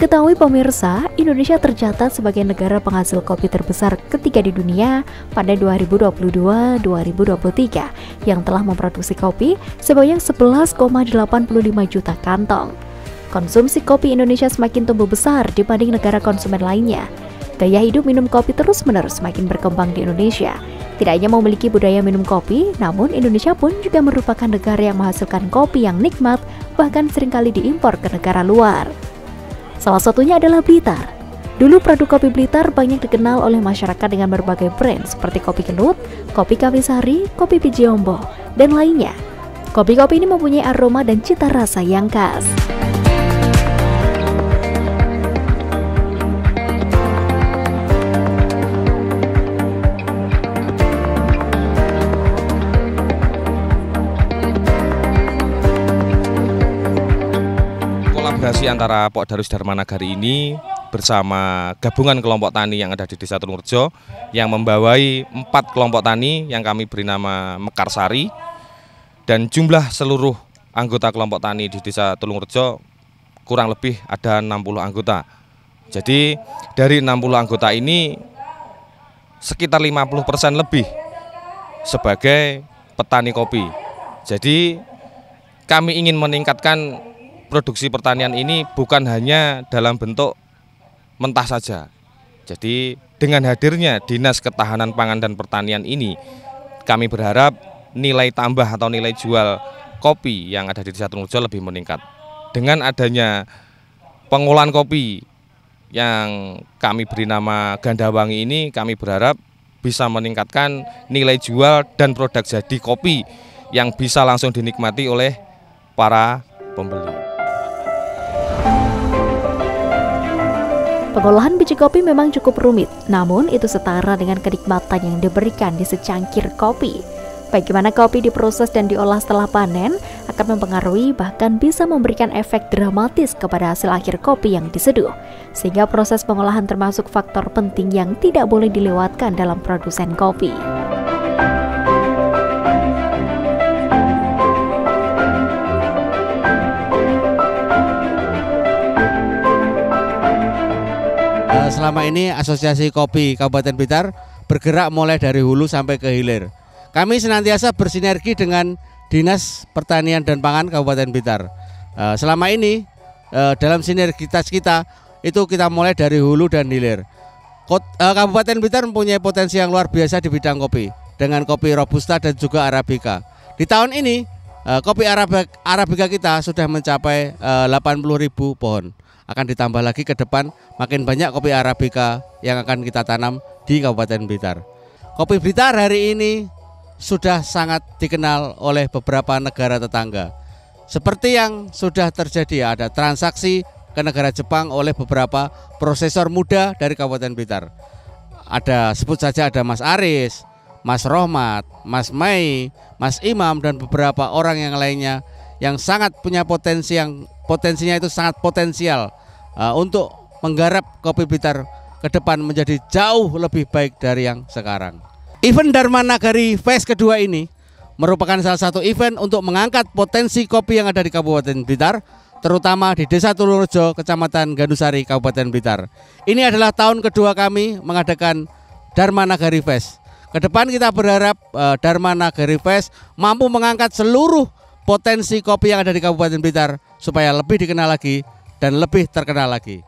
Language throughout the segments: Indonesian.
diketahui pemirsa, Indonesia tercatat sebagai negara penghasil kopi terbesar ketiga di dunia pada 2022-2023 yang telah memproduksi kopi sebanyak 11,85 juta kantong. Konsumsi kopi Indonesia semakin tumbuh besar dibanding negara konsumen lainnya. Gaya hidup minum kopi terus-menerus semakin berkembang di Indonesia. Tidak hanya memiliki budaya minum kopi, namun Indonesia pun juga merupakan negara yang menghasilkan kopi yang nikmat, bahkan seringkali diimpor ke negara luar. Salah satunya adalah Blitar. Dulu produk kopi Blitar banyak dikenal oleh masyarakat dengan berbagai brand seperti kopi Kenut, kopi Kawisari, kopi Pijiombo, dan lainnya. Kopi-kopi ini mempunyai aroma dan cita rasa yang khas. Kolaborasi antara Pok Darus Dharma Nagari ini bersama gabungan kelompok tani yang ada di Desa Tulungrejo yang membawai 4 kelompok tani yang kami beri nama Mekarsari, dan jumlah seluruh anggota kelompok tani di Desa Tulungrejo kurang lebih ada 60 anggota. Jadi dari 60 anggota ini sekitar 50% lebih sebagai petani kopi. Jadi kami ingin meningkatkan produksi pertanian ini bukan hanya dalam bentuk mentah saja. Jadi dengan hadirnya Dinas Ketahanan Pangan dan Pertanian ini, kami berharap nilai tambah atau nilai jual kopi yang ada di Desa Tulungrejo lebih meningkat. Dengan adanya pengolahan kopi yang kami beri nama Gandawangi ini, kami berharap bisa meningkatkan nilai jual dan produk jadi kopi yang bisa langsung dinikmati oleh para pembeli. Pengolahan biji kopi memang cukup rumit, namun itu setara dengan kenikmatan yang diberikan di secangkir kopi. Bagaimana kopi diproses dan diolah setelah panen akan mempengaruhi, bahkan bisa memberikan efek dramatis kepada hasil akhir kopi yang diseduh. Sehingga proses pengolahan termasuk faktor penting yang tidak boleh dilewatkan dalam produsen kopi. Selama ini Asosiasi Kopi Kabupaten Blitar bergerak mulai dari hulu sampai ke hilir. Kami senantiasa bersinergi dengan Dinas Pertanian dan Pangan Kabupaten Blitar. Selama ini dalam sinergitas kita itu kita mulai dari hulu dan hilir. Kabupaten Blitar mempunyai potensi yang luar biasa di bidang kopi dengan kopi Robusta dan juga Arabica. Di tahun ini kopi Arabica kita sudah mencapai 80.000 pohon. Akan ditambah lagi ke depan makin banyak kopi Arabica yang akan kita tanam di Kabupaten Blitar. Kopi Blitar hari ini sudah sangat dikenal oleh beberapa negara tetangga. Seperti yang sudah terjadi, ada transaksi ke negara Jepang oleh beberapa prosesor muda dari Kabupaten Blitar. Ada, sebut saja ada Mas Aris, Mas Rohmat, Mas Mai, Mas Imam, dan beberapa orang yang lainnya yang sangat punya potensi, yang potensinya itu sangat potensial untuk menggarap kopi Blitar ke depan menjadi jauh lebih baik dari yang sekarang. Event Dharma Nagari Fest kedua ini merupakan salah satu event untuk mengangkat potensi kopi yang ada di Kabupaten Blitar, terutama di Desa Tulungrejo, Kecamatan Gandusari, Kabupaten Blitar. Ini adalah tahun kedua kami mengadakan Dharma Nagari Fest. Kedepan kita berharap Dharma Nagari Fest mampu mengangkat seluruh potensi kopi yang ada di Kabupaten Blitar supaya lebih dikenal lagi dan lebih terkenal lagi.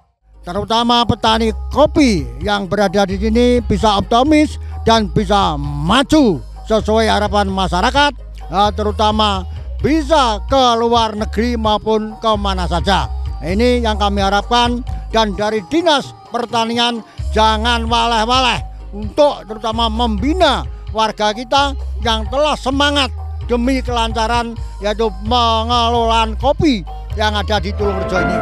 Terutama petani kopi yang berada di sini bisa optimis dan bisa maju sesuai harapan masyarakat, terutama bisa ke luar negeri maupun ke mana saja. Ini yang kami harapkan, dan dari Dinas Pertanian jangan waleh-waleh untuk terutama membina warga kita yang telah semangat demi kelancaran, yaitu pengelolaan kopi yang ada di Tulungrejo ini.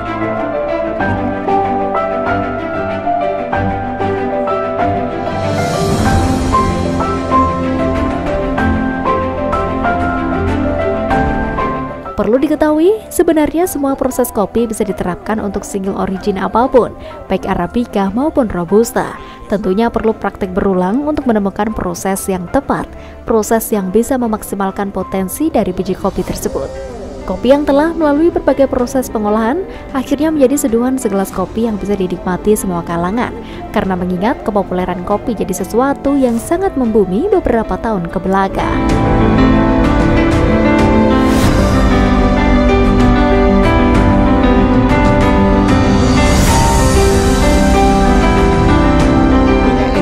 Perlu diketahui, sebenarnya semua proses kopi bisa diterapkan untuk single origin apapun, baik Arabica maupun Robusta. Tentunya perlu praktik berulang untuk menemukan proses yang tepat, proses yang bisa memaksimalkan potensi dari biji kopi tersebut. Kopi yang telah melalui berbagai proses pengolahan akhirnya menjadi seduhan segelas kopi yang bisa dinikmati semua kalangan. Karena mengingat kepopuleran kopi jadi sesuatu yang sangat membumi beberapa tahun kebelakang.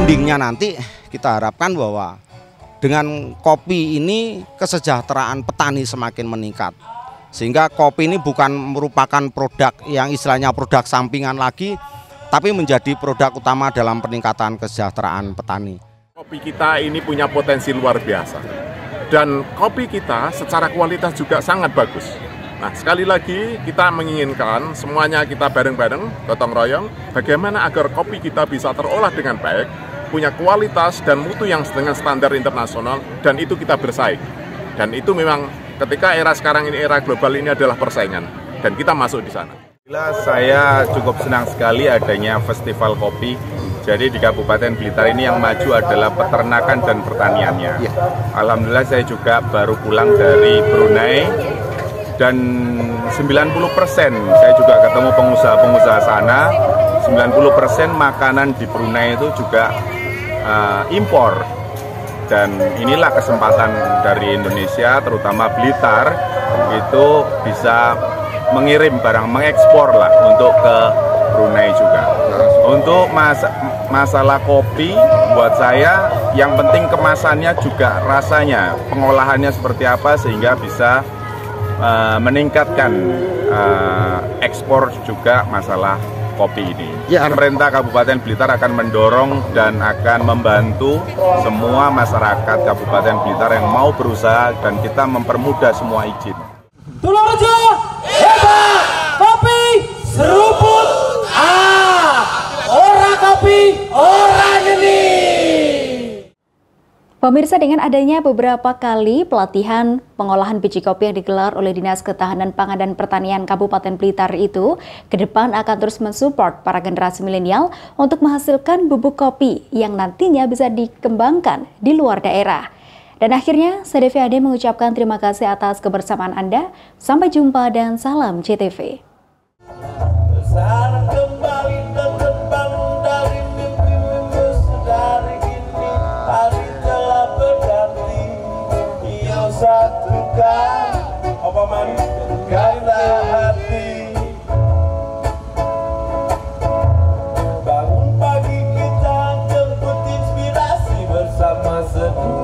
Endingnya nanti kita harapkan bahwa dengan kopi ini kesejahteraan petani semakin meningkat. Sehingga kopi ini bukan merupakan produk yang istilahnya produk sampingan lagi, tapi menjadi produk utama dalam peningkatan kesejahteraan petani. Kopi kita ini punya potensi luar biasa. Dan kopi kita secara kualitas juga sangat bagus. Nah, sekali lagi kita menginginkan semuanya kita bareng-bareng, gotong royong, bagaimana agar kopi kita bisa terolah dengan baik, punya kualitas dan mutu yang dengan standar internasional, dan itu kita bersaing. Dan itu memang ketika era sekarang ini, era global ini adalah persaingan, dan kita masuk di sana. Saya cukup senang sekali adanya festival kopi. Jadi di Kabupaten Blitar ini yang maju adalah peternakan dan pertaniannya. Alhamdulillah saya juga baru pulang dari Brunei, dan 90% saya juga ketemu pengusaha-pengusaha sana, 90% makanan di Brunei itu juga impor. Dan inilah kesempatan dari Indonesia, terutama Blitar, itu bisa mengirim barang, mengekspor lah untuk ke Brunei juga. Untuk masalah kopi, buat saya yang penting kemasannya juga rasanya, pengolahannya seperti apa sehingga bisa meningkatkan ekspor juga masalah kopi ini. Pemerintah Kabupaten Blitar akan mendorong dan akan membantu semua masyarakat Kabupaten Blitar yang mau berusaha, dan kita mempermudah semua izin. Tulorejo hebat, kopi seruput ora kopi ora geni. Pemirsa, dengan adanya beberapa kali pelatihan pengolahan biji kopi yang digelar oleh Dinas Ketahanan Pangan dan Pertanian Kabupaten Blitar itu, ke depan akan terus mensupport para generasi milenial untuk menghasilkan bubuk kopi yang nantinya bisa dikembangkan di luar daerah. Dan akhirnya, saya Devi Ade mengucapkan terima kasih atas kebersamaan Anda. Sampai jumpa dan salam CTV. Bangun pagi kita jemput inspirasi bersama seduh.